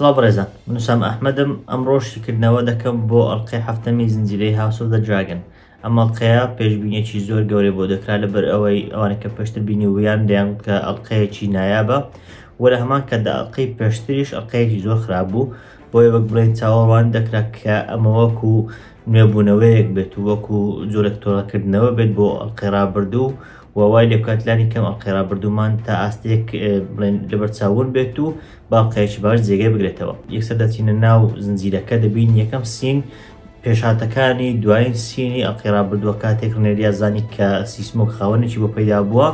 سڵاو بەڕێزان، من وسام ئەحمەدم. ئەمڕۆ شیکردنەوە دەکەم بۆ ئەڵلقەی هەفتەمی زنجیرەی هاوس ئۆف دە دراگن. ئەم ئەڵلقەیە پێشبینیەکی زۆر گەورەی بۆ دەکرا لەبەر ئەوەی ئەوانە کە پێشتر بینیویان دەیانگوت کە ئەڵلقەیەکی نایابە، وە لە هەمان کاتدا ئەڵلقەی پێشتریش ئەڵلقەیەکی زۆر خراپ بوو، بۆیە وەک بڵێن چاوەڕوان دەکرا کە ئەمە وەکو نوێبوونەوەیەک بێت و وەکو جۆرێک تۆڕەکردنەوە بێت بۆ ئەڵلقەی ڕابردوو، ووای لێ بکاتلانی کەم ئەڵلقەی ڕابردوومان تا ئاستەیەک بڵێن لەبەرچاوون بێت و باڵلقەیەکی باش جێگەی بگرێتەوە. یەکسەر دەچینە ناو زنجیرەکە، دەبین یەکەم سین پێشهاتەکانی دوایین سینی ئەڵلقەی ڕابردووە کاتێک ڕنێریا زانی کە سیسمۆک خاوەنێکی بۆ پەیدا بووە،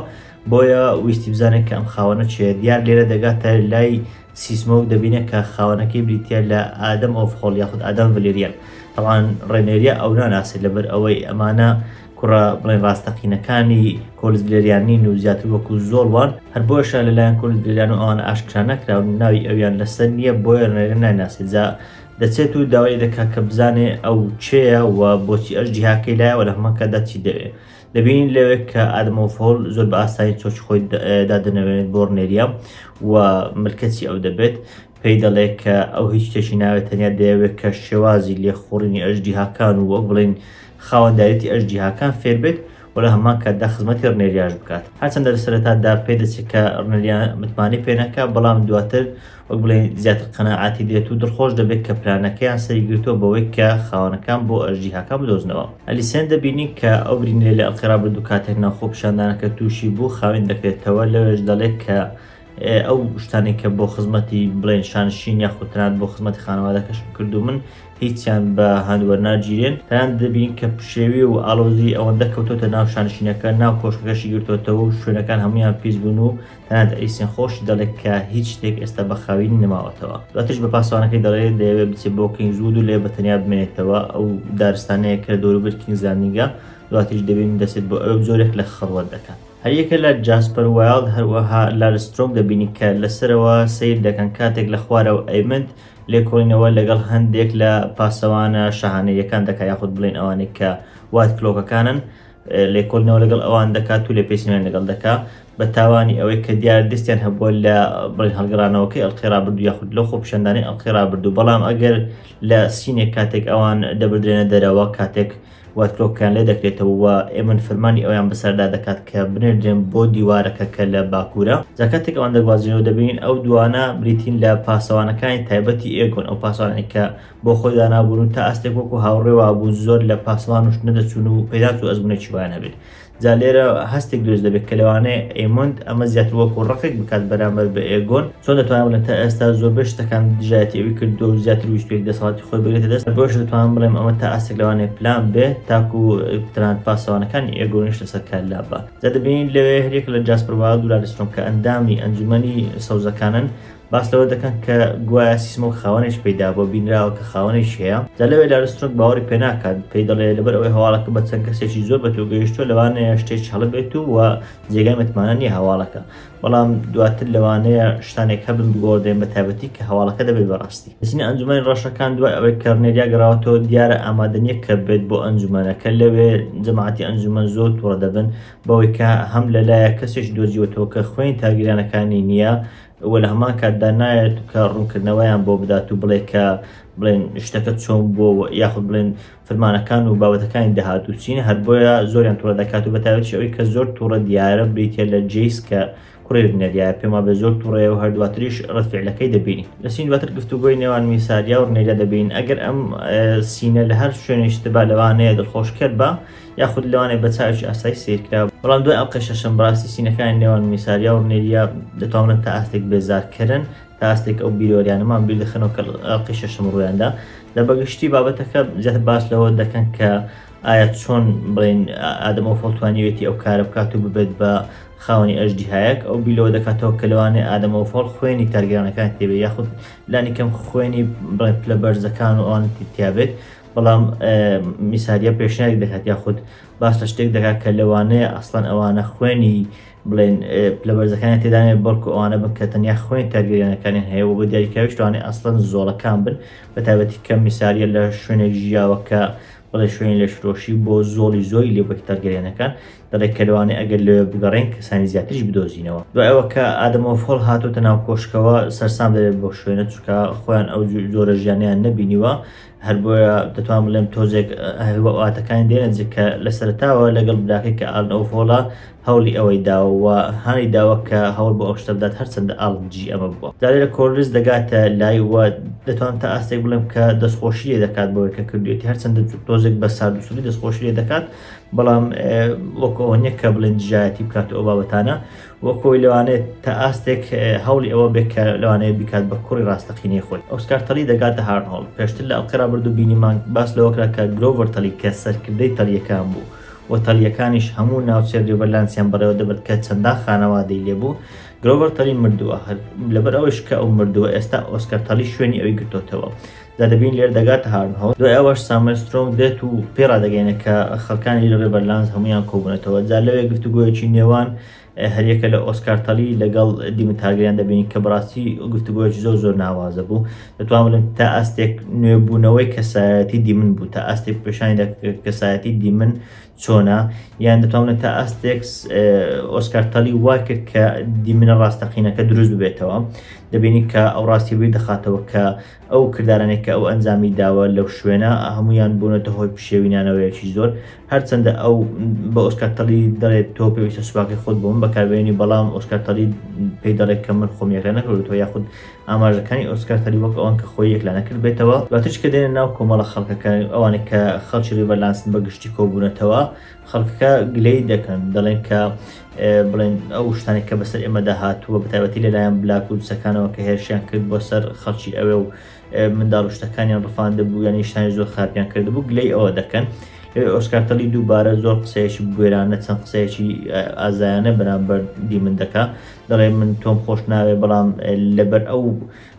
بۆیە ویستی بزانێت کە ئەم خاوەنە چێ. دیار لێرە دەگاتە لای سیسمۆک، دەبینێت کە خاوەنەکەی بریتە لە ئادەم ئۆفخۆڵ یاخود ئادەم ڤەلێریان. طبعاً ڕێنێریا ئەو ناناسێت لەبەر ئەوەی ئەمانە کوڕە بڵێن ڕاستەقینەکانی کۆلز ڤەلێریانین و زیاتر وەکو زۆڵوان، هەر بۆشە لەلایەن کۆلز ڤەلێریان و ئەوانە ئاشکرا نەکراون و ناوی ئەویان لەسەر نییە، بۆیە ڕێنێریا ناناسێت. جا دەچێت و داوای دەکات کە بزانێ ئەو چێە و بۆچی ئەش جیهاکەی لایەوە لە هەمان کاتدا چی دەوێت. دەبینین لەوێت کە ئادەم ئۆفخۆڵ زۆر بە ئاسایی چۆچی خۆی دادەنەوێت بۆ ڕنێریا و ملکەتی ئەو دەبێت. پێی دەڵێت کە ئەو هیچ شتێکی ناوێت، تەنیا دەیەوێت کە شێوازی لێخوڕینی ئەش جیهاکان و وەک بڵێن خاوەندایەتی ئەش جیهاکان فێر بێت و لە هەمان کاتدا خزمەتی ڕنێریاش بکات. هەرچەندە لە سەرەتادا پێ دەچێت کە ڕنێریا متمانەی پێ نەکا، بەڵام دواتر وەک بڵێن زیاتر قەناعاتی دێت و دڵخۆش دەبێت کە پلانەکەیان سەری گرتووە بەوەی کە خاوەنەکان بۆ ئەش جیهاکان بدۆزنەوە. ئەلیسێن دەبینین کە ئەو برینێ لە ئەڵلقەی ڕابردوو کاتێک ناوخۆ پیشاندانەکە تووشی بوو خاوێن دەکرێتەوە. لەوێش دەڵێت کە ئەو شتانی کە بۆ خزمەتی بڵێن شانشین یاخود تەنانەت بۆ خزمەتی خانەوادەکەشم کردو من هیچیان بە هەندوەرناگیرێن. تەنانەت دەبینین کە پشێوی و ئاڵۆزی ئەوەندە کەوتۆتە ناو شانشینەکە، ناو کۆشکەکەشی گرتوتەوە و شوێنەکان هەمویان پیس بوون و تەنانەت ئەلیسێن خۆش دەڵێت کە هیچ شتێک ئێستا بە خاوین نەماوەتەوە. دواترش بە پاسەوانەکەی دەڵێت دەیەوێت بچێت بۆ کینگزوود و لێ بەتەنیا بمێنێتەوە ئەو دارستانەیە کە دەوروبەر کینگز لاندینگە. دواتریش دەبینین دەچێت بۆ ئەو زۆرێک لە خەڵوەت دەکات. هەریەکە لە جاسپەر وایلد هەروەها لارسترۆنگ دەبینی کە لەسەرەوە سیر دەکەن کاتێک لە خوارەوە ئەیمند لێکۆڵینەوە لەگەڵ هەندێک لە پاسەوانە شاهانەیەکان دەکات، یاخود بڵێن ئەوانێک کە وات کلۆکەکانن لێکۆڵینەوە لەگەڵ ئەوان دەکات و لێ پێسیمان لەگەڵ دەکات، بە تاوانی ئەوەی کە دیار دەستیان هەبووە لە بڵێن هەڵگەڕانەوەکەی ئەڵلقەی ڕابردوو یاخود لەو خۆ پیشاندانی ئەڵلقەی ڕابردوو. بەڵام ئەگەر لە سینێک کاتێک ئەوان دەبردرێنە دەرەوە، کاتێک واتکلۆکیان لێ دەکرێتەوە و ئێمن فەرمانی ئەویان بەسەردا دەکات کە بنێردرێن بۆ دیوارەکە کە لە باکوورە. جا کاتێک ئەوان دەگوازینەوە دەبینین ئەو دوانە بریتین لە پاسەوانەکانی تایبەتی ئێگۆن، ئەو پاسەوانێک کە بۆ خۆی دانابوون و تا ئاستێک وەکو هاوڕێوە بوو زۆر لە پاسەوان وش نەدەچوون و پێداچوو ئەزمونێکی وایان هەبێت. جا لێرە هەستێک دروست دەبێت کە لەوانەیە ئەیمۆند ئەمە زیاتر وەکو ڕقێک بکات بەرامبەر بە ئێگۆن. چۆن دەتوانین بڵێن تا ئێستا زۆربەی شتەکان دژایەتی ئەوی کردو و زیاتر ویستوێک دەسەڵاتی خۆی بگرێتە دەست، بۆش دەتوانین بڵێم ئەمە تا ئاستێک لەوانەیە پلان بێ تاکو تەنانەت پاسەوانەکانی ئێگۆنیش لەسەر کار لابە. جا دەبینین لەوێ هەرێک لە جاسپەر وایلد و لارسترۆنگ کە ئەندامی ئەنجومەنی سەوزەکانن باس لەوە دەکەن کە گوایە سیسمۆک خاوەنێک پەیدا بۆ بینراوە کە خاوەنێک هەیە. جا لەوێ لارسترۆنگ باوەڕی پێ ناکات، پێی دەڵێ لەبەر ئەوەی هەواڵەکە بە چەند کەسێکی زۆر بەتەوە گەیشتووە لەوانەیە شتێکی هەڵبێت و جێگای متمانە نییە هەواڵەکە، بەڵام دواتر لەوانەیە شتانێک هەبن بگۆڕدرێن بە تایبەتی کە هەواڵەکە دەبێت بەڕاستی. دەچینە ئەنجومەنی ڕەشەکان دوای ئەوەی کە ڕنێریا گەڕاوەتەوە دیارە ئامادە نییە کە بێت بۆ ئەنجومەنەکە. لەوێ جەماعەتی ئەنجومەن زۆر تووڕە دەبن بەوەی کە هەم لەلایە کەسێکی دۆزیوەتەوە کە خوێن تاگیرانەکانی نییە و لە هەمان کاتدا نایێت کە ڕوونکردنەوەیان بۆ بدات و بڵێ کە بڵێن شتەکە چۆن بۆ یاخود بڵێن فەرمانەکان و بابەتەکانی داهات و چین، هەر بۆیە زۆریان تووڕە دەکات و بەتایبەتی ئەوەی کە زۆر تووڕە دیارە بریتە لە جێیس کە کوڕی ڕنێریایە پێما بە زۆر تووڕەیە و هەردواتریش ڕەتفعلەکەی دەبینی. لە سین دواتر گفتوگۆی نێوان میساریا و ڕنێریا دەبین. ئەگەر ئەم سینە لە هەر شوێنێکی با لەوانەیە دڵخۆش کرد بە یاخود لەوانەیە بە چاوێکی ئاسایی سیرکرا، بەڵام دوای ئەڵلقەی شەشەم بەڕاستی سینەکانی نێوان میساریا و ڕنێریا دەتوانن تا ئاستێک بێزارکردن، تا ئاستێک ئەو بیرۆریانەمان بیر دەخەنەوە کە ئەڵلقەی شەشەم ڕوویاندا. لە بەگشتی بابەتەکە زیاتر باس لەوە دەکەن کە ئایا چۆن بڵێن ئادەم ئۆفخۆڵ توانیوێتی ئەو کارە بکات و ببێت بە خاوەنی ئەش جیهایەک. ئەو بیلەوە دەکاتەوە کە لەوانەیە ئادەم ئۆفخۆڵ خوێنی تارگیرانەکان تێبێ یاخود لانی کەم خوێنی بڵێن پلە بەرزەکان و ئەوان تیابێت، بەڵام میساریا پێشنیاری دەکات یاخود باس لە شتێک دەکات کە لەوانەیە ئەسڵەن ئەوانە خوێنی بڵێن پلە بەرزەکانی تێدانێت بەڵکو ئەوانە بن کە تەنیا خوێن تارگیرانەکانیان هەیە و بە دیاریکراویش لەوانەیە ئەسڵەن زۆڵەکان بن، بە تایبەتی کە میساریا لە شوێنێک ژیاوە کە بەڵێ شوێن لە شرۆشی بۆ زۆڵی زۆی لێ بە کتارگەریانەکان دەڵێت کە لەوانەیە ئەگەر لێ بگەڕێن کەسانی زیاتریش بدۆزینەوە. دوای ئەوە کە ئادەمەوە فۆڵ هاتوتە ناو کۆشکەوە سەرسام دەبێت بۆ شوێنە چکە خۆیان ئەو زۆرە ژیانیان نەبینیوە، هەر بۆیە دەتوان بڵێم تۆزێک واتەکان دێنە کە لە سەرتاوە لەگەڵ براکەی کە ئاڵن ئەو فۆڵە هەوڵی ئەوەی داوە هانی داوە کە هەوڵ بۆ ئەو شتە بدات هەرچەندە ئاڵجی ئەمە بووە. جارێ لە کۆڵریز دەگاتە لای وە دەتوان تا ئاستێک بڵێم کە دەستخۆشی لێ دەکات بەوەی کە کردوێتی هەرچەندە تۆزێک بە ساردوسوری دەستخۆشی لێ دەکات، بەڵام وەکەوە نییە کە بڵێن دژایەتی بکات ئەو بابەتانە وەکۆی لەوانێت تا ئاستێک هەوڵی ئەوە بێت کە لەوانەیە بیکات بە کوڕی ڕاستەقینەی خۆی. ئۆسکار تەلی دەگاتە هارنهۆڵ. پێشتر لە ئەڵقەرا بردو بینیمان باس لەوەکرا کە گلۆڤەر تەلی کە سەرکردەی تەلیەکان بوو و تەلیەکانیش هەموو ناوچێ ریڤەرلانسیان بەڕێوە دەبێت کە چەندان خانەوادەی لێبوو. گلۆڤەر تەلی مردووە، لەبەر ئەوەش کە ئەو مردووە ئێستا ئۆسکار تەلی شوێنی ئەوی گرتوتەوە. دەبین لێر دەگاتە هارنهۆڵ. دوای ئەوەش ساموێل سترۆنگ دێت و پێڕادەگەینە کە خەڵکانی ریڤەرلانس هەمویان کۆبوونەتەوە. جا لەوێ گفتوگۆیەکی نێوان هەریەکە لە ئۆسکار تەلی لەگەڵ دیمتارگەریان دەبینی کە بەڕاستی گفتوگۆیەکی زۆر ناوازە بوو. دەتوان بڵێن تا ئاستێک نوێبوونەوەی کەسایەتی دیمن بوو، تا ئاستێک پیشانی کەسایەتی دیمن چۆنا، یان دەتوان بڵێن تا ئاستێک ئۆسکار تەلی وا کرد کە دیمنە ڕاستەقینەکە دروست ببێتەوە. دەبینی کە ئەو ڕاستی بووی دەخاتەوە کە ئەو کردارانێک کە ئەو ئەنجامی داوە لەو شوێنە هەمویان بوونەتە هۆی پشێوینانەوەیەکی زۆر، هەرچەندە ئەو بە ئۆسکار تەلی دەڵێت تۆ پێویستە سوپاقی خۆت بووم بەکاربێنی، بەڵام ئۆسکار تەلی پێی دەڵێت کە من خۆم یەکلا نەکردوەوە یاخود ئاماژەکانی ئۆسکار تەلی وەک ئەوان کە خۆی یەکلا نەکرد بێتەوە. دواترش کە دێنە ناو کۆمەڵە خەڵکەکە ئەوانێک کە خەڵکی ریڤەرلانسن بەگشتی کۆبوونەتەوە، خەڵکەکە گلەی دەکەن دەڵێن کە بڵێن ئەو شتانێک کە بەسەر ئێمە داهاتووە بەتایبەتی لەلایەن بلاک و دووسەکانەوە کە هێرشیان کرد بۆ سەر خەڵکی ئەوێ و منداڵ و شتەکانیان ڕفاندە بوو یانی شتانی زۆر خراپیان کردبوو، گلەی ئەوە دەکەن. ئۆسکار تەلی دووبارە زۆر قسەیەکی گوێرانە چەند قسەیەکی ئازایانە بەرامبەر دیمن دەکا، دەڵێ من تۆم خۆش ناوێ، بەڵام لەبەر ئەو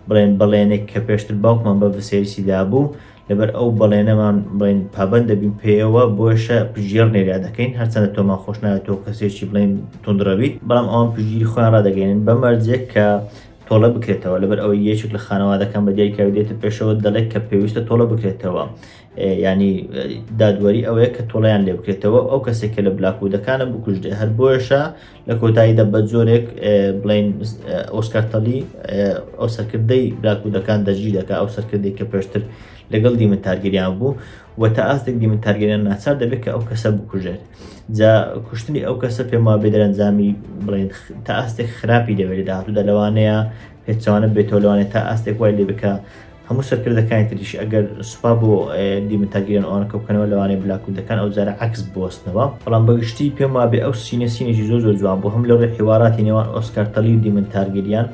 بڵێن بەڵێنێک کە پێشتر باوکمان بە ڤسێریسیدا بوو لەبەر ئەو بەڵێنەمان بڵێن پابەند دەبین پێیەوە بۆشە پژێر نێریا دەکەین، هەرچەندە تۆمان خۆش ناوێت تۆ کەسێکی بڵێن تونندڕەویت، بەڵام ئەوان پژگیری خۆیان ڕادەگەێنن بە مەرجێک کە تۆڵە بکرێتەوە. لەبەر ئەوەی یەکێک لە خانەوادەکان بە دیاری کاوێتە پێشەوە دەڵێت کە پێویستە تۆڵە بکرێتەوە، ینی دادوەری ئەوەیە کە تۆڵەیان لێ بکرێتەوە ئەو کەسێکە لە بلاکوودەکانە بکوژدێ. هەر بۆیشە لە کۆتاییدا بە زۆرێک بڵێن ئۆسکار تەلی ئەو سەرکردەی بلاکوودەکان دەژی دەکات، ئەو سەرکردەی کە پێشتر لەگەڵ دیمتارگەریان بوو و تا ئاستێک دیمتارگەریان ناچار دەبێت کە ئەو کەسە بکوژێت. جا کوشتنی ئەو کەسە پێم وابێ دەرەنجامی بڵێن تا ئاستێک خراپی دەوێت داهاتوودا، لەوانەیە پێچوانە بێتەوە، لەوانێت تا ئاستێک وای لێ بکە هەموو سەرکردەکانی تریش ئەگەر سوپا بۆ دیمتارگەریان ئەوانەکە بکەنەوە لەوانەیە بلاکوودەکان ئەو جارە عەکس بوەستنەوە. بەڵام بەگشتی پێم وابێ ئەو سینەسینێکی زۆر جوان بوو، هەم لە ڕێی حیواراتی نێوان ئۆسکار تەلی و دیمتارگەریان،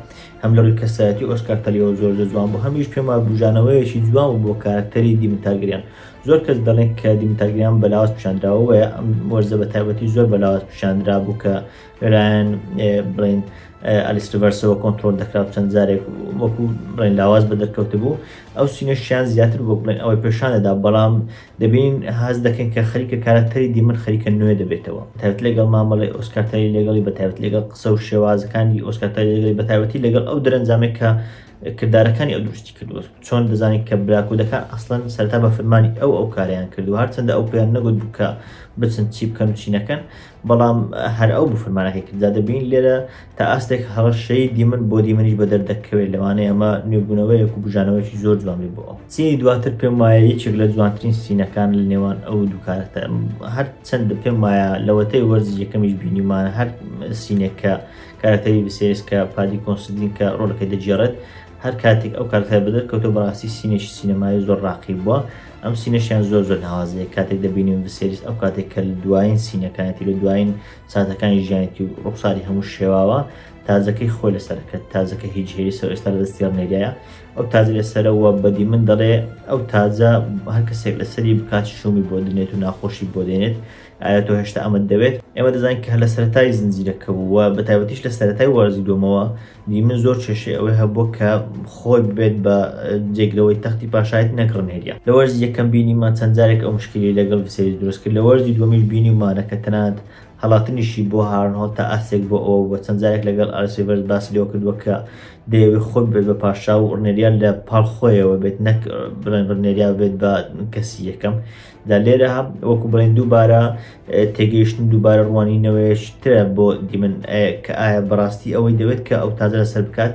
هەم لە ڕووی کەسایەتی ئۆسکار تەلیەوە زۆر جوان بوو، هەمیش پێم وابێ بژانەوەیەکی جوان بوو بۆ کارکتەری دیمتارگەریان. زۆر کەس دەڵێن کە دیمتارگەریان بەلاواز پیشاندراوە و ئەم وەرزە بەتایبەتی زۆر بەلاواز پیشاندرا بوو کە لەلایەن بڵێن ئەلیس ریڤەرسەوە کۆنتڕۆل دەکرا چەند جارێک وەکو بڵێن لاواز بە دەرکەوتە بوو. ئەو سینەشیان زیاتر بۆ بڵێن ئەوەی پێشانەدا، بەڵام دەبین هەز دەکەن کە خەریکە کارکتەری دیمن خەریکە نوێ دەبێتەوە، بەتایبەت لەگەڵ مامەڵی ئۆسکار تەلی لەگەڵی بەتایبەت لەگەڵ قسە و شێوازەکانی ئۆسکار تەلی لەگەڵی بەتایبەتی لەگەڵ ئەو دەرەنجامێک کە کردارەکانی ئەو دروستی کردووە. چۆن دەزانین کە بلاکوودەکان ئەسڵەن سەرتا بە فەرمانی ئەو کاریان کردو، هەرچەندە ئەو پێیان نەگوت بوو کە بچن چی بکەن و چی نەکەن، بەڵام هەر ئەو بوو فەرمانەکەی کرد. جا دەبین لێرە تا ئاستێک هەڵەشەی دیمن بۆ دیمنیش بە دەردەکەوێت، لەوانەیە ئەمە نوێبوونەوەیەک و بژانەوەیکی زۆر جوان بێ بۆ ئەو. سینی دواتر پێم وایە یەکێک لە جوانترین سینەکان لە نێوان ئەو دوو کارەکتەر، هەر چەندە پێم وایە لەوەتەی وەرزی یەکەمیش بینیمانە هەر سینێکە کارەکتەری ڤسێریس کە پادی کۆنسیدین کە ڕۆڵەکەی دەجێڕێت، هەر کاتێک ئەو کارەکتەر بەدەرکەوتە بەڕاستی سینێکی سینەمایی زۆر ڕاقی بووە. ئەم سینەشیان زۆر ناوازەیە کاتێک دەبینیم ڤسێریس ئەو کاتێک کە لە دوایین سینەکانێتی لە دوایین ساتەکانی ژیانێتی و ڕوخساری هەموو شێواوە تازەکەی خۆی لەسەرەکەت، تازەکە هیچ هێریسەوە ئێستا لە دەستی ڕنێریایە، ئەو تازە لەسەرەوە بەدی من دەڵێ ئەو تازە هەر کەسێک لەسەری بکات شومی بۆ دێنێت و ناخۆشی بۆ دێنێت. ئایا تۆ هێشتا ئەمە دەوێت؟ ئێمە دەزانین کە لە سەرەتای زنجیرەکە بووە، بەتایبەتیش لە سەرەتای وەرزی دۆمەوە دیمن زۆر کێشەی ئەوەی هەبووە کە خۆی ببێت بە جێگرەوەی تەختی پاشایەتی نەکڕنێریە. لە وەرزی یەکەم بینیمان چەند جارێک ئەو مشکلی لەگەڵ ڤسێریس دروست کرد، لە وەرزی دووەمیش بینیمانە کە تەنانەت هەڵاتنیشی بۆ هارنهۆڵ تا ئاسێک بۆ ئەوە بە چەند جارێک لەگەڵ ئارسیڤەرس باسی لێوە کردووە کە دەیەوێت خۆی بێت بە پاشا و ڕنێریان لە پاڵ خۆیەوە بێت نەک ڕنێریا بێت بە کەسی یەکەم. دا لێرە وەکو بڵێن دووبارە تێگەیشتن دووبارە ڕوانینەوەیشترە بۆ دیمن کە ئایا بەڕاستی ئەوەی دەوێت کە ئەو تازە لەسەر بکات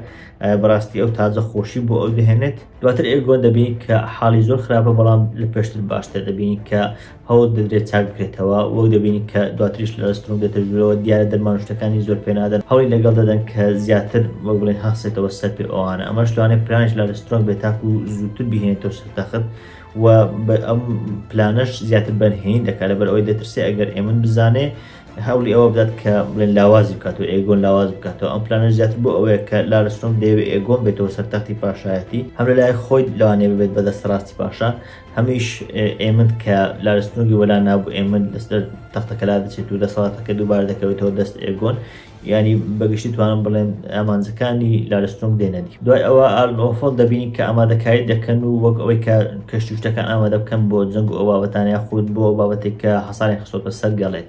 بەڕاستی ئەو تازە خۆشی بۆ ئەو دەهێنێت. دواتر ئێگۆن دەبین کە حاڵی زۆر خراپە بەڵام لە پێشتر باشتر دەبین کە هەوڵ دەدرێت چاک بکرێتەوە وەک دەبینی کە دواتریش لە سترۆنگ دێتەژێرەوە دیارە دەرمان شتەکانی زۆر پێنادەن هەوڵی لەگەڵ دەدەن کە زیاتر وەک بڵێن هەڵسێتەوە سەر پێ ئەوانە ئەمەش لەوانەیە پلانش لە سترۆنگ بێت تاکو و زووتر بهێنێتەوە سەر تەخت و ئەم پلانش زیاتر بەنهێنی دەکات لەبەر ئەوەی دەترسێ ئەگەر ئێمن بزانێ هەوڵی ئەوە بدات کە بڵێن لاوازی بکاتەوە ئێگۆن لاواز بکاتەوە. ئەم پلانش زیاتر بۆ ئەوەیە کە لارستۆنگ دەیەوێت ئێگۆن بێتەوە سەر تەختی پاشایەتی هەم لە لای خۆی لەوانەیە ببێت بەدەست ڕاستی پاشا هەمیش ئێمن کە لارستۆنگی وەلا نابوو ئێمن لەسەر تەختەکەلا دەچێت و دەسەڵاتەکە دووبارە دەکەوێتەوە دەست ئێگۆن ینی بەگشتی توانم بڵێن ئامانجەکانی لارستۆنگ دێنەدی. دوای ئەوە ئالۆفۆڵ دەبینی کە ئامادەکاری دەکەن و وەک ئەوەی کە کەشتی شتەکان ئامادە بکەن بۆ جەنگ و ئەو بابەتانە خود بۆ بابەتێک کە حەساری خسۆتە سەر گەڵێت.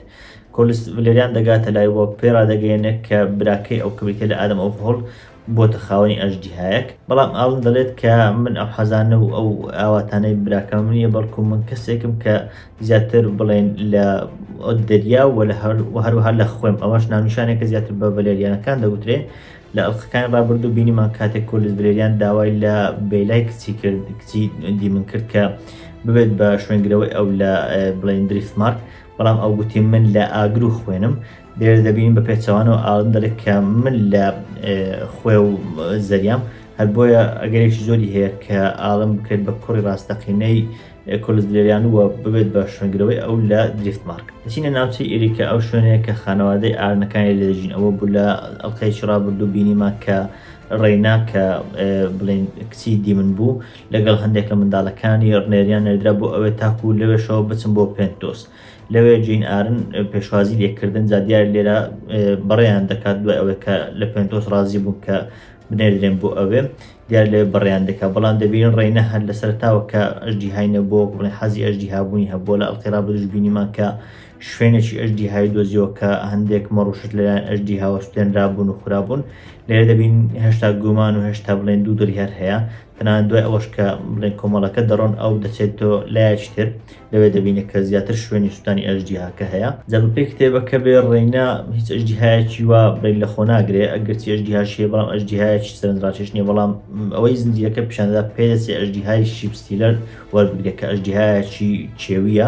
کۆلس ڤلێریان دەگاتە لای بۆ پێڕادەگەێنێت کە براکەی ئەو کبریتە لە ئادەم ئەو هۆڵ بۆتە خاوەنی ئەژدیهایەک بەڵام ئاڵن دەڵێت کە من ئەو حەزانە و ئەو ئاواتانەی براکەم نیە بەڵکو من کەسێکم کە زیاتر بڵێن لە دەریا و هەروەها لە خوێم ئەوەش ناونیشانێکە زیاتر بە ڤلێریانەکان دەوترێ. لە ئەڵلقەکان ڕابردوو بینیمان کاتێک کۆلس ڤلێریان داوای لە بەیلای کچی دیمن کرد کە ببێت بە شوێنگرەوەی ئەو لە بڵێن دریفتمارک بەڵام ئەو گوتی من لە ئاگر و خوێنم. لێرە دەبینین بە پێچەوانەوە ئاڵن دەڵێت کە من لە خوێ و زەریام هەر بۆیە ئەگەرێکی زۆری هەیە کە ئاڵم بکرێت بە کوڕی ڕاستەقینەی کۆلس ڤلێریان وە ببێت بە شوێنگرەوەی ئەو لە دریفتمارک. دەچینە ناوچەی ئێریکە ئەو شوێنەیە کە خانەوادەی ئارنەکانی لە دەژین ئەوە بوو لە ئەڵلقەیەکی ڕابردوو بینیمان کە ڕێینا کە بڵێن کچی دیمن بوو لەگەڵ هەندێک لە منداڵەکانی ڕنێریان نەردرا بۆ ئەوێ تاکو و لەوێشەوە بچن بۆ پێنتۆس. لەوێ جین ئارن پێشوازی لێکردن جا دیار لێرە بەڕێیان دەکات دوای ئەوەی کە لە پێنتۆس ڕازی بوون کە بنێردرێن بۆ ئەوێ دیار لێ بەڕێیان دەکات بەڵام دەبین ڕێینە هەر لە سەرتاوە کە ئەژدیهای بۆ بڵێن حەزی ئەژدیهابوونی هەبووە لە ئەڵلقەی ڕابردووش بینیمان کە شوێنێکی ئەژدیهای دۆزیەوە کە هەندێک مەڕوشت لەلایەن ئەژدیهاوە سوێنرابوون و خرابوون. لێرە دەبین هێشتا گومان و هێشتا بڵێن دوو دڵی هەر هەیە تەنانەت دوای ئەوەش کە بڵێن کۆمەڵەکە دەڕۆن ئەو دەچێتەوە لایەکی تر لەوێ دەبینێت کە زیاتر شوێنی سوستانی ئەژدیهاکە هەیە. جا بەپێی کتێبەکە بێ ڕێینا هیچ ئەژدیهایەکی وا بڵێن لە خۆ ناگرێ ئەگەرچی ئەژدیهاشیە بەڵام ئەژدیهایەکی سەرنجڕاکێش نییە بەڵام ئەوەی زنجیرەکە پیشاندەدا پێدەچێت ئەژدیهای شیپستیلەر وەربگرێت کە ئەژدیهایەکی چێویە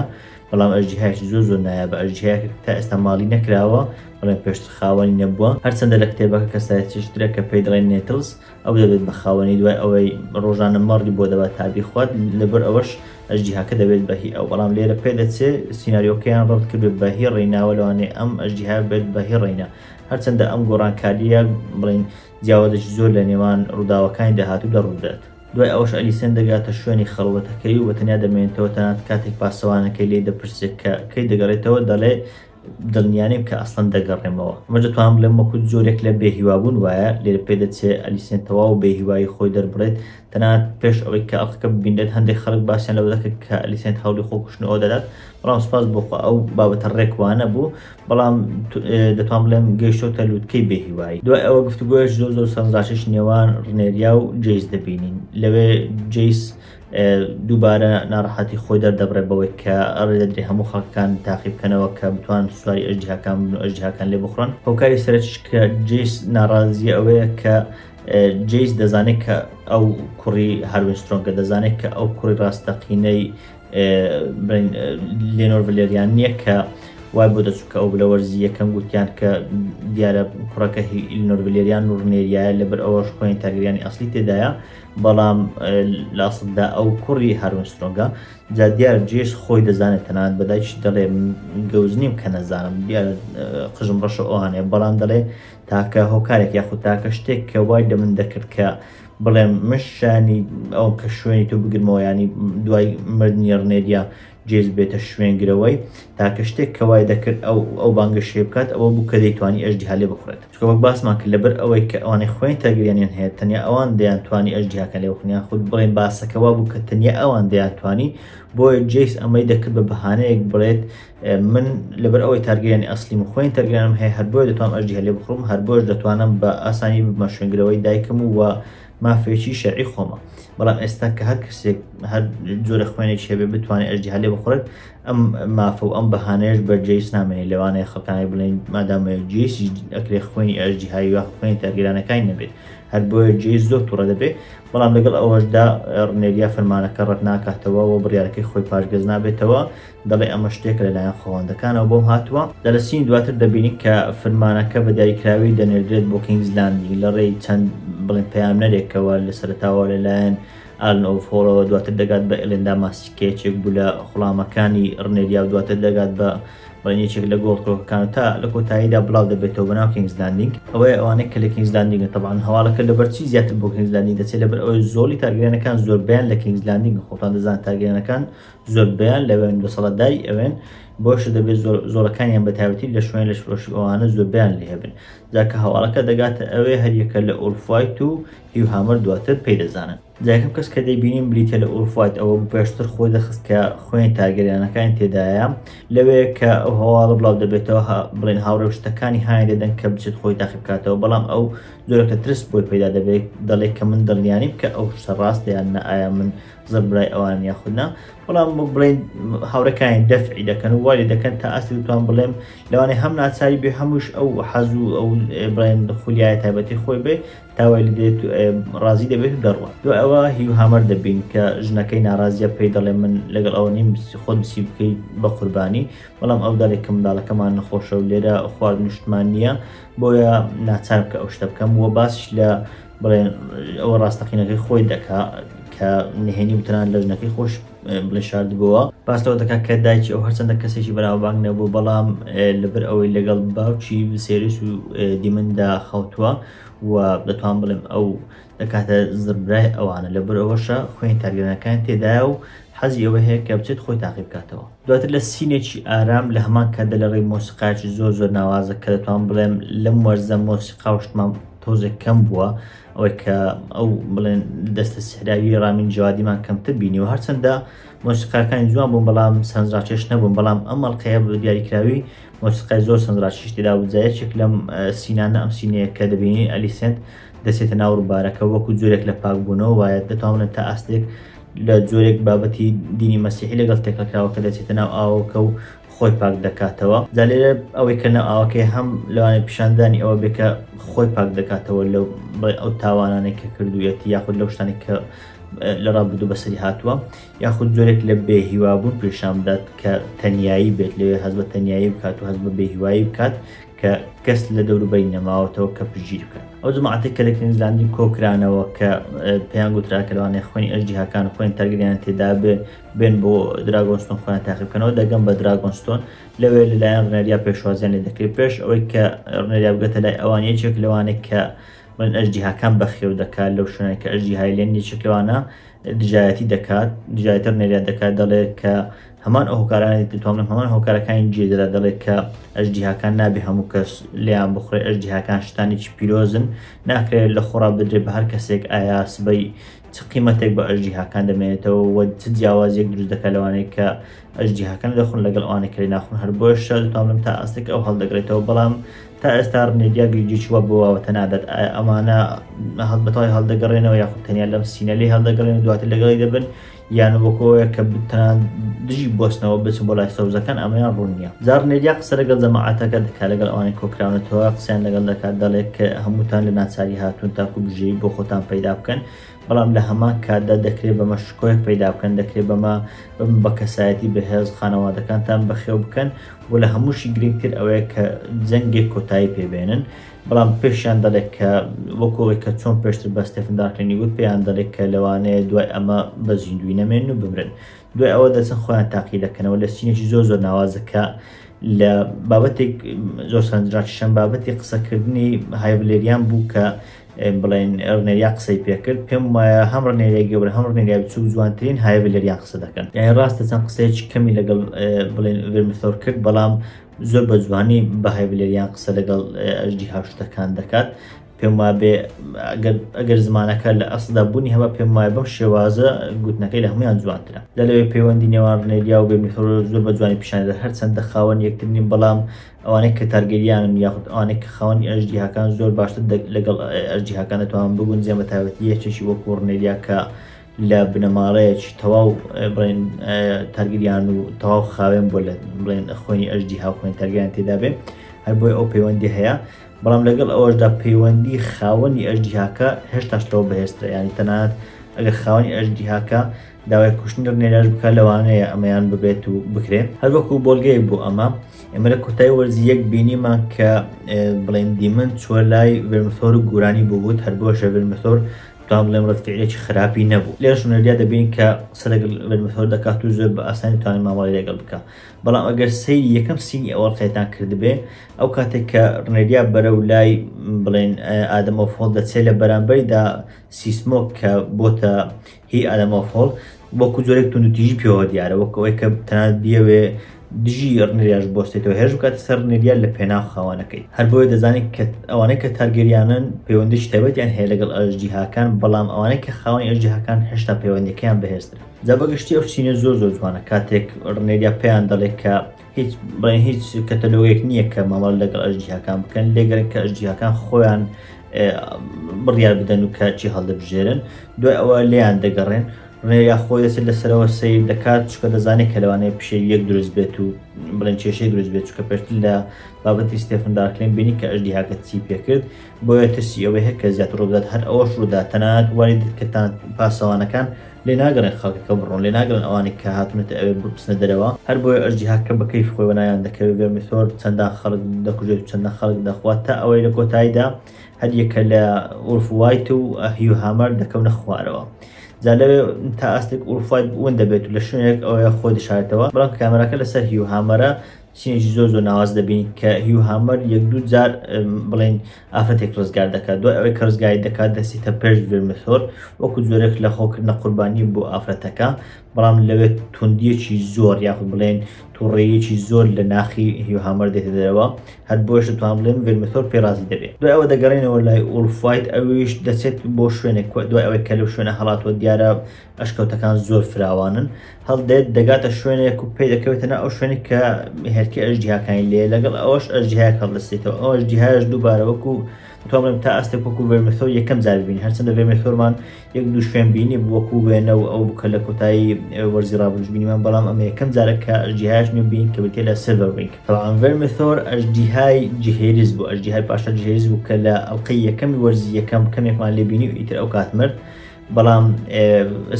بەڵام ئەژدیهایەکی زۆر نایە بە ئەژدیهایەکە تا ئێستا ماڵی نەکراوە بەڵێن پێشتر خاوەنی نەبووە. هەرچەندە لە کتێبەکە کەسایەتیشترە کە پێی دەڵێن نێتلز ئەو دەبێت بە خاوەنی دوای ئەوەی ڕۆژانە مەڕی بۆ دەبات تابی خوات لەبەر ئەوەش ئەژدیهاکە دەبێت بەهی ئەو بەڵام لێرە پێ دەچێت سیناریۆکەیان ڕەت کرد بێت بەهی ڕێیناوە لەوانێ ئەم ئەژدیها بێت بەهی ڕێینا هەرچەندە ئەم گۆڕانکاریە بڵێن جیاوازێکی زۆر لە نێوان ڕووداوەکانی داهاتوو دەڕوودات. دوای ئەوش ئەلیسێن دەگاتە شوێنی خەڵوەتەکەی و بەتەنیا دەمێنێتەوە تەنانەت کاتێک پاسەوانەکەی لێ دەپرسێت کە کەی دەگەڕێتەوە دەڵێ دڵنیانیم کە ئەسڵەن دەگەڕێمەوە. ئەمە دەتوانم بڵێم وەکو جۆرێک لە بێهیوابوون وایە لێرە پێ دەچێت ئەلیسێن تەواو بێهیوایی خۆی دەربڕێت تەنانەت پێش ئەوەی کە ئەڵلقەکە ببینێت هەندێک خەڵک باسییان لەوە دەکەت کە ئەلیسێن هەوڵی خۆکوشتنەوە دەدات بەڵام سوپاس بۆخوا ئەو بابەتە ڕێکوانە بوو بەڵام دەتوان بڵێم گەیشتۆتە لووتکەی بێهیوایی. دوای ئەوە گفتوگۆیەک زۆر سەرنجڕاکێش نێوان ڕنێریا و جەیس دەبینین. لەوێ جەیس دووبارە ناڕەحەتی خۆی دەردەبڕێ بەوەی کە ڕێدەدرێ هەموو خەڵکان تاقی بکەنەوە کە بتوان سواری ئەژدیهاکان بن و ئەژدیهاکان لێ بخڕن. هۆکاری سەرەکیش کە جەیس ناڕازیە ئەوەیە کە جەیس دەزانێت کە ئەو کوڕی هاروین سترۆنگە دەزانێت کە ئەو کوڕی ڕاستەقینەی لێنۆر ڤلێریان نییە کە وای بۆ دەچووکە ئەو لە وەرزی یەکەم گوتیان کە دیارە کوڕەکە لێنۆر ڤلێریان و ڕنێریایە لەبەر ئەوەش خۆیان تاگەریانی ئەسلی تێدایە بەڵام لە ئەسڵدا ئەو کوڕی هاروین سترۆنگە جا دیار جێس خۆی دەزانێت تەنانەت بەدایکی دەڵێ گەوز نیم کە نەزانم دیارە قژم ڕەشە ئەوانەیە بەڵام دەڵێ تاکە هۆکارێک یاخود تاکە شتێک کە وای لە من دەکرد کە بڵێم مشانی ئەو کە شوێنی تۆ بگرمەوە ینی دوای مردنی ڕنێدیا جێز بێتە شوێنگرەوەی تاکە شتێک کەوای دەکرد ئەو بانگە شێ بکات ئەوە بوو کە دەیتوانی ئەژدیها لێ بخورێت چکە وەک باسمان کرد لەبەر ئەوەی کە ئەوانەی خوێن تەگریانیان هەیە تەنیا ئەوان دەیانتوانی ئەژدیهاکە لێ بخونیان خود بڵێن باسەکەوا بوو کە تەنیا ئەوان دەیانتوانی بۆیە جێیس ئەمەی دەکرد بە بەهانەیەک بڵێت من لەبەر ئەوەی تارگەیانی ئەسلیم و خوێن تەرگیانم هەیە هەر بۆیە دەتوانم ئەژدیها لێ بخڕم هەر بۆش دەتوانم بە ئاسانی بمە شوێنگرەوەی دایکم و مافێکی شەرعی خۆمە بەڵام ئێستا کە هەر کەسێک هەر جۆرە خوێنێکی هەبێ بتوانێت ئەژدیها لێ بخڕێت ئەم مافە و ئەم بەهانەیەش بە جێیس نامێنێت لەوانەیە خەڵکانی بڵێن مادامە جێیسی ئەکرێ خوێنی ئەژدیهایی و خوێنی تەرگیرانەکانی نەبێت هەر بۆیە جێیس زۆر تووڕە دەبێت بەڵام لەگەڵ ئەوەشدا ڕنێریا فەرمانەکە ڕەت ناکاتەوە و بڕیارەکەی خۆی پاشگەز نابێتەوە دەڵێ ئەمە شتێک لەلایەن خۆوەندەکانەوە بۆم هاتووە لە سین دواتر دەبینی کە فەرمانەکە بە دیاریکراوی دەنێردرێت بۆ کینگزلاندی لە ڕێی چەند بڵێن پەیامنەرێکەوە لە سەرتاوە لەلایەن ئالن ئۆفۆڵەوە دواتر دەگات بە ئێلێندا ماسیکێچێک بوو لە خوڵامەکانی ڕنێریا و دواتر دەگات بە بەڵێنێکێک لە گۆڵکۆکەکان تا لە کۆتاییدا بڵاو دەبێتەوە بەناو کینگزلاندینگ ئەوەیە ئەوانەیە کە لە کینگزلاندینگە تەبعاً هەواڵەکە لەبەرچی زیاتر بۆ کینگزلاندینگ دەچێت لەبەر ئەوەی زۆری تارگەرانەکان زۆر بیان لە کینگزلاندینگ خۆتان دەزان تارگەرانەکان زۆر بیان لەوێن دەسەڵاتداری ئەوێن بۆشە دەبێت زۆرەکانیان بەتایبەتی لە شوێن لە شۆشی ئەوانە زۆر بیان لێ هەبن جاکە هەواڵەکە دەگاتە ئەوێ هەریەکە لە ئۆلفایت و هیوهامەر دواتر پێی دەزانن جاکەم کەس کە دەیبینیم بریتە لە ئۆلفایت ئەوە پێشتر خۆی دەخست کە خوێن تارگەرانەکان تێدایە لەوێ کە ئەو هەواڵە بڵاو دەبێتەوە بڵێن هاوڕێشتەکانی هاین دەدەن کە بچێت خۆی تاقی بکاتەوە بەڵام ئەو زۆرەکە ترس بۆی پەیدا دەبێت دەڵێت کە من دڵنیانیم کە ئەو شتە ڕاستە یان نە ئایا من زەربرای ئەوان یاخودنا بەڵام بڵێن هاوڕەکانی دەفعی دەکەن و واری دەکەن تا ئاستی دەتوان بڵێم لەوانەیە هەم ناچاری بێ هەمووش ئەو حەز و ئەو بڵێن خولیایە تایبەتی خۆی بێ تاوای لێت ڕازی دەبێت و دەڕوە دو ئەوە هیوهامەر دەبین کە ژنەکەی ناڕازیە پێی دەڵێ من لەگەڵ ئەوە نیم خۆت بسی بکەیت بە قوربانی بەڵام ئەو دەڵێک کە منداڵەکەمان نەخۆشە و لێرە خواردن شتمان نییە بۆیە ناچارم کە ئەو شتە بکەم وە باسش لە بڵێن ئەوە ڕاستەقینەکەی خۆی دەکا کە نهێنی وتران لە ژنەکەی خۆش بڵێ شاردبووە باستەوە دەکات کە دایکی ئەو هەرچەندە کەسێکی بەناوبانگ نەبوو بەڵام لەبەر ئەوەی لەگەڵ باوکی سێریس و دیمندا خەوتووە و دەتوان بڵێم ئەو دەکاتە زربرای ئەوانە لەبەر ئەوەشە خوێن تارگەرانەکان تێدایە و حەزی ئەوە هەیە کە بچێت خۆی تاقی بکاتەوە دواتر لە سینێکی ئارام لە هەمان کاتدا لە ڕێی مۆسیقاکی زۆر ناوازە کە دەتوان بڵێم لەم وەرزە مۆسیقا و شتمان تۆزێک کەم بووە ئەوەی کە ئەو بڵێن دەستە سحراوی ڕامین جوادیمان کەمتر بینی و هەرچەندە مۆسیقاکانی جوان بوون بەڵام سەنجڕاکێش نەبوون بەڵام ئەم مەڵقەیە بە دیاریکراوی مۆسیقای زۆر سەنجڕاکیش تێدا و جایەکێک لەم سینانە ئەم سینەیە کە دەبینی ئەلیسێنت دەچێتە ناو ڕووبارەکە وەکو جۆرێک لە پاکبوونەوە وایە دەتوانن تا ئاستێک لە جۆرێک بابەتی دینی مەسیحی لەگەڵ تێکەکراوەکە دەچێتە ناو ئاوەکە و خۆی پاک دەکاتەوە جا لێرە ئەوەی کە ناو ئاوەکەی هەم لەوانێ پیشاندانی ئەوە بێکە خۆی پاک دەکاتەوە لەو ئەو تاوانانێک کە کردوویەتی یاخود لەو شتانی کە لە ڕابردوو بەسەری هاتووە یاخود جۆرێک لە بێهیوابوون پیشان بدات کە تەنیایی بێت لەوێ هەز بە تەنیایی بکات و هەز بە بێهیوایی بکات کە کەس لە دەوروبەری نەماوەتەوە کە پژگیر بکات ئەو جماعەتێک کە لە کینگزلاندی کۆکرانەوە کە پێیان گوترا کە لەوانەیە خوێنی ئەژدیهاکان خوێن تەرگەریان تێدا بێن بۆ دراگۆنستۆن خۆیان تاقی بکەنەوە دەگەم بە دراگۆنستۆن لەوێ لەلایەن ڕنێریا پێشوازیان لێ دەکرێت پێش ئەوەی کە ڕنێریا بگەتە لای ئەوان یەکێک لەوانێک کە من ئەژدیهاکان بەخێو دەکات لەو شوێنێک کە ئەژدیهای لێن یەکێک لەوانە دژایەتی دەکات دژایەتر نێریا دەکات دەڵێت کە هەمان ئەو هۆکارانی دەتوانم هەمان هۆکارەکانی جێدەدا دەڵێت کە ئەژدیهاکان نابێ هەموو کەس لیان بخڕێ ئەژدیهاکان شتانێکی پیرۆزن ناکرێت لە خۆڕا بدرێت بە هەر کەسێک ئایا سبەی چ قیمەتێک بە ئەژدیهاکان دەمێنێتەوە و چ جیاوازیەک دروست دەکات لەوانەیە کە ئەژدیهاکان دەخۆن لەگەڵ ئەوانێک کە ناخۆن هەر بۆشە دەتوانم تا ئاستێک ئەو هەڵدەگرێتەوە بەڵام تا ئێستا ڕنێریا گریجی چوە بۆەوەتە نادات ئەمانە بەتەواوی هەڵدەگەڕێنەوە یاخود تەنیا لەم سینەلی هەڵدەگەڕێن و دواتر لەگەڵی دەبن یان وەکۆیە کە بتەنان دژی بۆستنەوە بچن بۆ لای سەوزەکان ئەمەیان ڕوون نییە جار نێریا قسە لەگەڵ جەماعەتەکە دەکات لەگەڵ ئەوانەی کۆکراونەتەوە قسەیان لەگەڵ دەکات دەڵێت کە هەمووتان لە ناچاری هاتوون تاکو بژەیی بۆ خۆتان پەیدا بکەن بەڵام لە هەمان کاتدا دەکرێت بەمە شکۆیەک پەیدا بکەن دەکرێت بەمە بە کەسایەتی بەهێز خانەوادەکانتان بەخێو بکەن و لە هەمووشی گرنگتر ئەوەیە کە جەنگێک کۆتایی پێبێنن بەڵام پێشیان دەڵێت کە وەکۆی کە چۆن پێشتر بە ستێفن دارکلینی گوت پێیان دەڵێت کە لەوانەیە دوای ئەمە بە زیندوی نەمێن و بمرن دوای ئەوە دەچن خۆیان تاقی دەکەنەوە لە سینێکی زۆر ناوازەکە لە بابەتێک زۆر سەرنجڕاکێشان بابەتی قسەکردنی های ڤالێریان بوو کە بڵێن ڕنێریا قسەی پێکرد پێم وایە هەم ڕنێریای گەورە هەم ڕنێریا بچووک جوانترین های ڤالێریان قسە دەکەن یعنی ڕاستە چەند قسەیەکی کەمی لەگەڵ بڵێن ڤێرمیثۆر کرد بەڵام زۆر بە جوانی بە های ڤالێریان قسە لەگەڵ ئەژدیها شتەکان دەکات پێم وایە بێ ئەگەر زمانەکە لە ئەسڵدا بوونی هەمە پێم وایە بەم شێوازە گوتنەکەی لە هەمویان جوانترە لەوێ پەیوەندی نێوان ڕنێریا و ڤێرمیثۆر زۆر بە جوانی پیشانەدا هەرچەندە خاوەن یەکترین بەڵام ئەوانەی کە تارگەریانن یاخود ئەوانەی کە خاوەنی ئەژدیهاکان زۆر باشتر لەگەڵ ئەژدیهاکان دەتوانن بگونجێن بە تایبەتی یەکێکی وەکو ڕنێریا کە لە بنەماڵەیەکی تەواو بڵێن تارگەریان و تەواو خاوێن بۆ لە بڵێن خوێنی ئەژدیها و خوێن تارگەریان تێدا بێ هەر بۆی ئەو پەیوەندی هەیە بەڵام لەگەڵ ئەوەشدا پەیوەندی خاوەنی ئەژدیهاکە هێشتاشتەوە بەهێزترە یعنی تەنانەت ئەگەر خاوەنی ئەژدیهاکە داوای کوشتنی ڕنێریاش بکە لەوانەیە ئەمەیان ببێت و بکرێ هەر وەکو بۆلگەیەک بوو ئەمە ئێمە لە کۆتایی وەرزی یەک بینیمان کە بڵێن دیمن چوە لای ڤێرمیثۆر و گورانی بووبووت هەر بۆشە ڤێرمیثۆر توان بڵێم ڕەتفعلێکی خراپی نەبوو لێرەش ڕنێریا دەبین کە قسە لەگەڵ ڤێرمیثۆر دەکات و زۆر بە ئاسانی توانین مامەڵەی لەگەڵ بکە بەڵام ئەگەر سەیری یەکەم سینی ئەوەڵقەیەتان کردبێ ئەو کاتێک کە ڕنێریا بەرەو لای بڵێن ئادەمەوفۆڵ دەچێت لە بەرامبەریدا سیسمۆک کە بۆتە هی ئادەمەوفۆڵ وەکو جۆرێک توندوتیژی پێوە دیارە وەکەوەی کە تەنانەت بیەوێ دژی ڕنێریاش بۆستێتەوە هێرش بکاتە سەر ڕنێریا لە پێناو خاوەنەکەی هەر بۆیە دەزانێت کە ئەوانەی کە تارگەریانن پەیوەندیی تایبەتیان هەیە لەگەڵ ئەژدیهاکان بەڵام ئەوانەی کە خاوەنی ئەژدیهاکان هێشتا پەیوەندیەکەیان بەهێزترە جا بەگشتی ئەو چینە زۆر جوانە کاتێک ڕنێریا پێیان دەڵێت کە هیچ کەتەلۆگێک نییە کە مامەڵ لەگەڵ ئەژدیهاکان بکەن لێگەرن کە ئەژدیهاکان خۆیان بڕیار بدەن و کاچی هەڵدەبژێرن دوای ئەوە لێیان دەگەڕێن ڕنێریا خۆی دەچێت لەسەرەوە سیر دەکات چکە دەزانێت کە لەوانەیە پیشەی یەک دروست بێت و بڵێن کێشەی دروست بێت چکە پێشتر لە بابەتی ستێفن دارکلین بینی کە ئەژدیهاکە چی پێکرد بۆیە ترسی ئەوەی هەیە کە زیاتر ڕوودات هەر ئەوەش ڕوودا تەنانەت واری کەتان پاسەوانەکان لێ ناگەڕێن خەڵکەکە بڕۆن لێ ناگەڕن ئەوانەی کە هاتونێتە ئەوێ بچنە دەرەوە هەر بۆیە ئەژدیهاکە بە کەیف خۆی وەنایان دەکەوێت ڤێرمیثۆر چەندان خەڵک دەکوژێت و چەندان خەڵک دەخوات تا ئەوەی لە کۆتاییدا هەر یەکە لە ئولف وایت و هیو هامەر دەکەونە خوارەوە جا لەوێ تا ئاستێک ئولف وایت ون دەبێت و لە شوێنێک ئەوەیە خۆی دەشارێتەوە بەڵام کامێرەکە لەسەر هیو هامەرە چینێکی زۆر ناواز دەبین کە هیو هامەر یەک دوو جار بڵێن ئافرەتێک ڕزگار دەکات دوای ئەوەی کە ڕزگاری دەکات دەستێتە پێش ڤێرمیثۆر وەکو جۆرێک لە خۆکردنە قوربانی بۆ ئافرەتەکە بەڵام لەوێ توندیەکی زۆر یاخود بڵێن تووڕێیەکی زۆر لە ناخی هیو هامەر دێتە دەرەوە هەر بۆش دەتوان بڵێن ڤێرمیثۆر پێڕازی دەبێت دوای ئەوە دەگەڕێنەوە لای ئولف وایت ئەویش دەچێت بۆ شوێنێک دوای ئەوەی کە لەو شوێنە هەڵاتوە دیارە ئەشکەوتەکان زۆر فراوانن هەڵدێت دەگاتە شوێنێک و پێی دەکەوێتەنە ئەو شوێنی کە هێرکی ئەژدیهاکانی لێ لەگەڵ ئەوەش ئەژدیهایەک هەڵدەستێتەوە ئەو ئەژدیهایەش دووبارە وەکو توانم تا ئەستێک وەکو ڤێرمیثۆر یەکەم جار ببین هەرچەندە ڤێرمیثۆرمان یەک دوو شوێن بینی وەکو وێنە و ئەو بکە لە کۆتایی وەرزی ڕابردوش بینیمان بەڵام ئەمە یەکەم جارە کە ئەژدیهایەش بین کە بێتێ لە سیلڤەرینگ طبعاً ڤێرمیثۆر ئەژدیهای جیهێریز بوو ئەژدیهای پاشا جیهێریز بوو کە لە ئەڵقەی یەکەمی وەرزی یەکەم کەمێکمان لێ بینی و ئیتر ئەو کات مرد بەڵام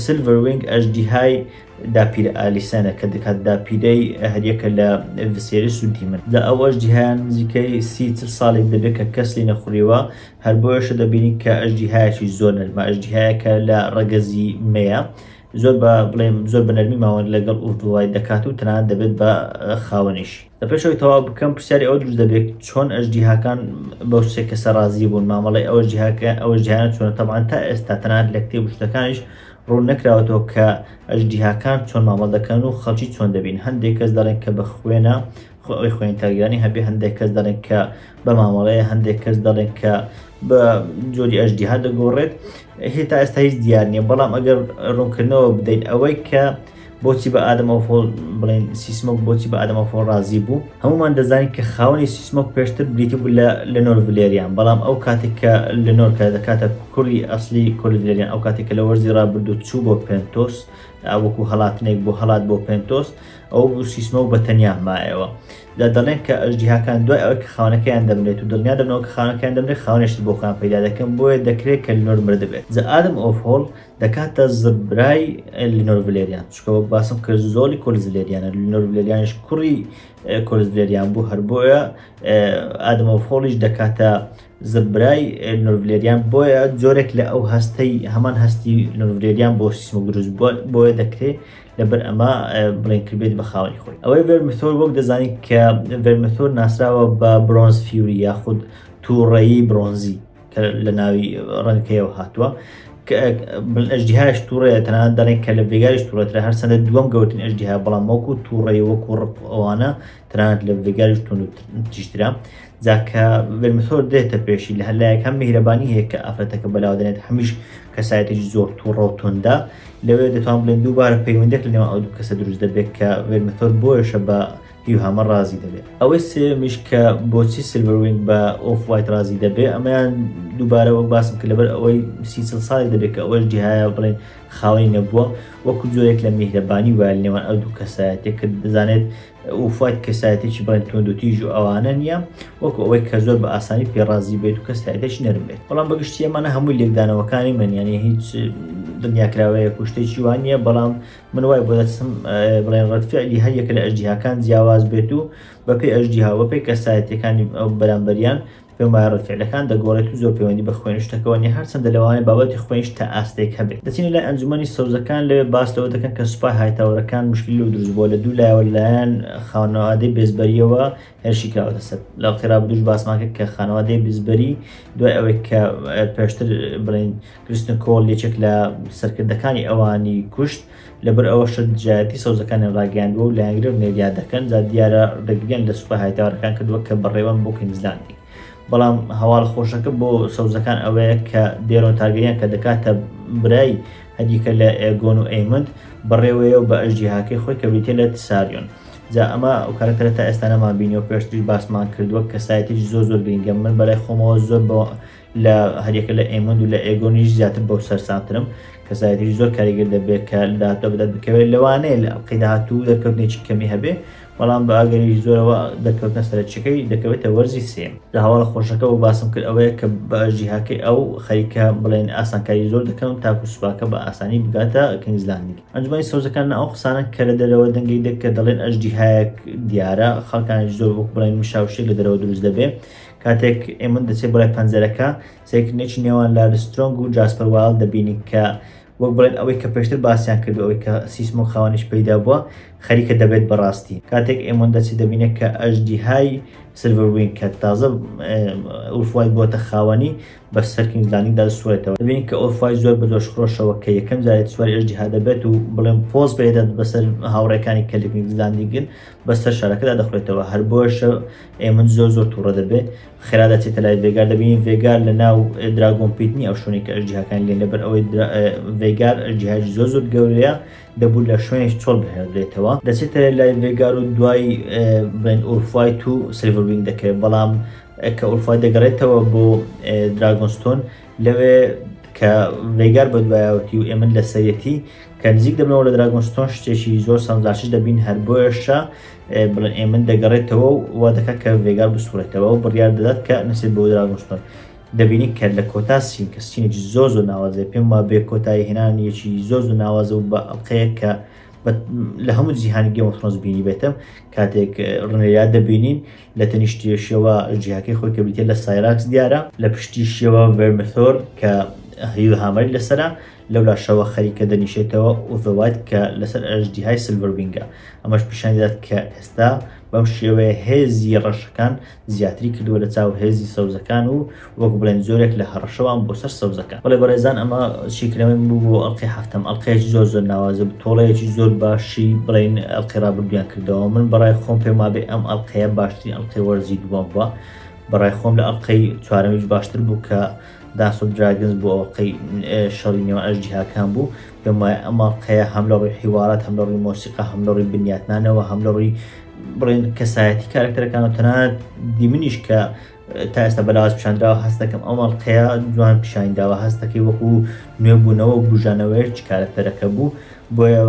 سیلڤەرینگ ئەژدیهای داپیرە ئالیسانە کە دەکات داپیرەی هەریەکە لە ڤسێریس و دیمن لە ئەو ئەژدیهایان نزیکەی 30 ساڵێک دەبێت کە کەس لی نەخوریوە هەر بۆیەشە دەبینی کە ئەژدیهایەکی زۆر نەرمە ئەژدیهایەکە لە ڕەگەزی مەیە زۆر بە بڵێم زۆر بە نەرمی ماوەند لەگەڵ ئولف دەکات و تەنانەت دەبێت بە خاوەنیش لە پێشەوەی تەواو بکەم پرسیاری ئەوە دروست دەبێت چۆن ئەژدیهاکان بەو سێ کەسە ڕازی بوون مامەڵی ئەو ئەژدیهایان چۆنە تەبعاً تا ئێستا تەنانەت لە کتێب شتەکانیش ڕوون نەکراوەتەوە کە ئەژدیهاکان چۆن مامەڵ دەکەن و خەڵکی چۆن دەبین هەندێک کەس دەڵێن کە بە خوێنە ئەوی خوێن تاگیرانی هەبێ هەندێک کەس دەڵێن کە بە مامەڵەیە هەندێک کەس دەڵێن کە بە جۆری ئەژدیها دەگۆڕێت هێتا ئێستا هیچ دیار نییە بەڵام ئەگەر ڕوونکردنەوە بدەین ئەوەی کە بۆچی بە ئادەمەوفۆڵ بڵێن سیسمۆک بۆچی بە ئادەمەوفۆڵ ڕازی بوو هەمومان دەزانین کە خاوەنی سیسمۆک پێشتر بریتی بوو لە لەنۆر ڤالێریان بەڵام ئەو کاتێک کە لەنۆر کە دەکاتە کوڕی ئەسلی کوڕی ڤالێریان ئەو کاتێک کە لە وەرزی ڕابردوو چوو بۆ پێنتۆس وەکو هەڵاتنێک بۆ هەڵات بۆ پێنتۆس ئەو سیسمۆک بە تەنیا مایەوە دەڵێن کە ئەژدیهاکان دوای ئەوەی کە خاوەنەکەیان دەمرێت و دڵنیا دەبنەوە کە خاوەنەکەیان دەمرێت خاوەنێشت بۆ خۆیان پەیدا دەکەن بۆیە دەکرێت کە لەنۆر مردبێت جا ئادەمەوفۆڵ دەکاتە زبرای لەنۆر ڤالێریان چکە وەک باسم کرد زۆری کۆلز ڤالێریانە لەنۆر ڤالێریانیش کوڕی کۆلز ڤالێریان بوو هەر بۆیە ئادەمەوفۆڵیش دەکاتە زبرای نورڤلێریان بۆیە جۆرێک لە ئەو هەستەی هەمان هەستی نورڤلێریان بۆ سیسمۆ دروست بۆیە دەکرێت لەبەر ئەمە بڵێن کردبێت بە خاوەنی خۆی. ئەوەی ڤێرمیثۆر وەک دەزانیت کە ڤێرمیثۆر ناسراوە بە برۆنز فیوری یاخود تووڕەیی برۆنزی کە لە ناوی ڕەنگەکەیەوە هاتووە ئەژدیهاش تووڕەیە تەنانەت دەڵێن کە لە ڤێگاریش تووڕەترە هەرچەندە دووەم گەورەترین ئەژدیها بەڵام وەکو تووڕەی وەکو ڕق ئەوانە تەنانەت لە ڤێگاریش تیشترا جاکە ڤێرمیثۆر دێتە پێشی لە هەلایەک هەم میهرەبانی هەیە کە ئافرەتەکە بەلاو دێنێت هەمیش کەسایەتێکی زۆر تووڕە و توندا لەوێ دەتوان بڵێن دووبارە پەیوەندێک لە نێوان ئەو دوو کەسە دروست دەبێت کە ڤێرمیثۆر بۆیەشە بە هیوهامە ڕازی دەبێت. ئەوەی سێمیش کە بۆچی سیلڤەروینگ بە ئۆف وایت ڕازی دەبێت ئەمەیان دووبارە وەک باسم کرد لەبەر ئەوەی 30 ساڵی دەبێت کە ئەوەش جیهایە بڵێن خاوەنی نەبووە وەکو جۆرێک لە میهرەبانی وایە لە نێوان ئەو دوو کەسایەتێک کە دەزانێت ئۆفوایت کەسایەتێکی بڵێن تۆند و تیژ و ئەوانە نییە وەکو ئەوەی کە زۆر بە ئاسانی پێڕازی بێت و کەسایەتێکی نەرم بێت. بەڵام بەگشتی ئەمانە هەمووی لێکدانەوەکانی من یانێ هیچ دنیاکراوەیە کوشتێکی وان نییە بەڵام من وای بۆ دەچم بڵێن ڕەتفعلی هەر یەکە لە ئەژدیهاکان جیاواز بێت و بەپێی ئەژدیها بەپێی کەسایەتەکانی ئەو بەرامبەریان پێم وایە ڕەتفعلەکان دەگۆڕێت و زۆر پەیوەندی بە خوێن شتەکەەوە نیە هەرچەندە لەوانەیە بابەتی خوێنش تا ئاستێک هەبێت. دەچینە لای ئەنجومەنی سەوزەکان لەوێ باس لەوە دەکەن کە سوپای هایتاوەرەکان مشکلی و دروست بۆ لە دوو لایەوە لایەن خانەوادەی بێزبەریەوە هێرشی کراوەتە سەر لە قیراب دووش باسمان کرد کە خانەوادەی بێزبەری دوای ئەوەی کە پێشتر بڵێن کریستن کۆڵ یەکێک لە سەرکردەکانی ئەوانی کوشت لەبەر ئەوە شەجایەتی سەوزەکانی ڕاگەیاندووە و لایەنگرە و نێریان دەکەن جا دیارە ڕێگریان لە سوپای هایتاوەرەکان کردووە کە بەڕێوەم بۆ کوینزلاندی. بەڵام هەواڵ خۆشەکە بۆ سەوزەکان ئەوەیە کە دێرۆن تارگەریان کە دەکاتە برای هەدیکە لە ئێگۆن و ئەیمند بەڕێوەیە و بە ئەژدیهاکەی خۆی کە بریتێ لە تساریۆن. جا ئەمە ئەو کارەکە تا ئێستا نەمان بینیەوە پێشتری باسمان کردووە کەسایەتێکی زۆر گرنگە من بەلای خۆمەوە زۆر بۆ لە هەریەکە لە ئەیمند و لە ئێگۆنیش زیاتر بەو سەرسانترم کەسایەتێکی زۆر کاریگەر دەبێت کە لەداهاتوو بدات بکەوێت لەوانەیە لە ئەڵقەی داهاتوو دەرکەوتنێکی کەمی هەبێ بەڵام بە ئاگەری زۆرەوە دەکەوتنە سەرچەکەی دەکەوێتە وەرزی سێم. لە هەواڵە خۆشەکە و باسم کرد ئەوەیە کە بە ئەژدیهاکەی ئەو خەریکە بڵێن ئاسانکاری زۆر دەکەن تاکو سوپاکە بە ئاسانی بگاتە کوینزلاندی. ئەنجومەنی سەوزەکان ئەو قسانە کە لە دەرەوە دەنگی دەکە دەڵێن ئەژدیهایەک دیارە خەڵکانیش زۆر وەک بڵێن مشاوشێک لە دەرەوە دروست دەبێت کاتێک ئێمن دەچێت بەلای پەنجەرەکە سەرکردنێکی نێوان لاریسترۆنگ و جاسپەر وایڵد دەبینی کە وەک بڵێن ئەوەی کە پێشتر باسییان کرد ئەوەی کە سیسمۆ خاوەنیش پەیدا بووە خەریکە دەبێت بەڕاستی کاتێک ئێمە دەچێت دەبینێت کە ئەژدیهای سیلڤەروینگ کە تازە ئۆلفوایت بۆتە خاوەنی بە سەر کوینزلاندیدا سوورێتەوە دەبینین کە ئۆلفوایت زۆر بە دۆشخۆشەوە کە یەکەم جارێت سواری ئەژدیها دەبێت و بڵێن پۆز پێدات بەسەر هاوڕێکانی کە لە کوینزلاندیگن بەسەر شارەکەدا دەخڕێتەوە هەر بۆشە ئێمە زۆر تووڕە دەبێت خێرا دەچێتە لای ڤێگار دەبینین ڤێگار لە ناو دراگۆن پیتنی ئەو شوێنی کە ئەژدیهاکان لێن لەبەر ئەوەی ڤێگار ئەژدیهاش زۆر گەورەیە دەبوو لە شوێنش چۆڵ بهێنرێتەوە دەچێتە لای ڤێگار و دوای بڵێن ئۆلفوایت و سیلڤەروینگ دەکەوێت بەڵام کە ئۆلفوایت دەگەڕێتەوە بۆ دراگۆنستۆن لەوێ کە ڤێگار بە دوایەوەتی و ئێمن لە سەرەتی کە نزیک دەبنەوە لە دراگۆنستۆن شتێکی زۆر سەمزاشش دەبین هەر بۆیشە بڵێن ئێمن دەگەڕێتەوە و وا دەکات کە ڤێگار بسوورێتەوە و بڕیار دەدات کە نەچێت بۆ دراگۆنستۆن دەبینی کە لە کۆتا سین کە سینێکی زۆر ناوازێ پێم وا بێ کۆتایی هێنانیەکی زۆر ناوازە و بە ئەڵقەیە کە لە هەموو جیهانی گێم ئۆف ترۆنز بینی بێتە کاتێک ڕنەریات دەبینین لە تەنیشتیشەوە ژیاکەی خۆی کە بریتێ لە سایراکس دیارە لە پشتیشەوە ڤێرمیثۆر کە هیوهامەری لەسرە لەولا شەوە خەریکە دەنیشێتەوە ئۆڤوایت کە لەسەر ئەژدیهای سیلڤەروینگە ئەمەش پیشانی دەدات کە ئێستا بەم شێوەیە هێزی ڕەشەکان زیاتری کردووە لە چاو هێزی سەوزەکان و وەک بڵێن زۆرێک لە هەڕەشەوان بۆ سەر سەوزەکان. بەڵێ بەڕێزان ئەمە شیکرەمە بوو بۆ ئەڵقەی هەفتەم ئەڵقەیەکی زۆر ناوازە تۆڵەیەکی زۆر باشی بڵێن ئەڵقەی ڕابردویان کردەوە من بەڕای خۆم پێم وابێ ئەم ئەڵقەیە باشترین ئەڵقەی وەرزی دووەم بووە بەڕای خۆم لە ئەڵقەی چوارەمیش باشتر بوو کە دانس و دراگنز بۆ ئەڵقەی شەڕی نێوان ئەژدیهاکان بوو پێم وایە ئەم ئەڵقەیە هەم لە ڕووی حیوارات هەم لە ڕووی مۆسیقا هەم لە ڕووی بنیاتنانەوە هەم لە ڕووی بڵێن کەسایەتی کارکتەرەکان و تەنانەت دیمنیش کە تا ئێستا بەلاواز پیشاندراوە هەست دەکەم ئەم ئەڵقەیە جوان پیشانداوە هەست دەکەی وەکو نوێبوونەوە و بژانەوەیەکی کارکتەرەکە بوو بۆیە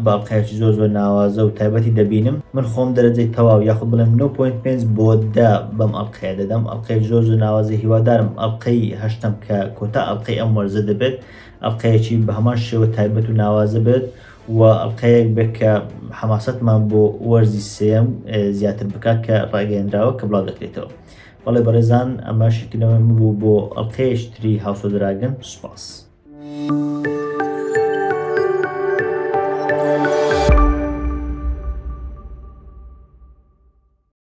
باڵقەیەکی زۆر ناوازە و تایبەتی دەبینم من خۆم دەرەجەی تەواو یاخود بڵێم 9.5 بۆ 10 بەم ئەڵقەیە دەدەم ئەڵقەی زۆر ناوازە هیوادارم ئەڵقەی هەشتم کە کۆتا ئەڵقەی ئەم وەرزە دەبێت ئەڵقەیەکی بە هەمان شێوە تایبەت و ناوازە بێت و ئەڵلقەیەک بێت کە حەماسەتمان بۆ وەرزی سێەم زیاتر بکات کە ڕاگەیەنراوە کە بڵاو دەکرێتەوە. بەڵێ بەڕێزان ئەمە شکردنەوەی بوو بۆ ئەڵلقەیەشتری هاوس ئۆف دراگن. سوپاس.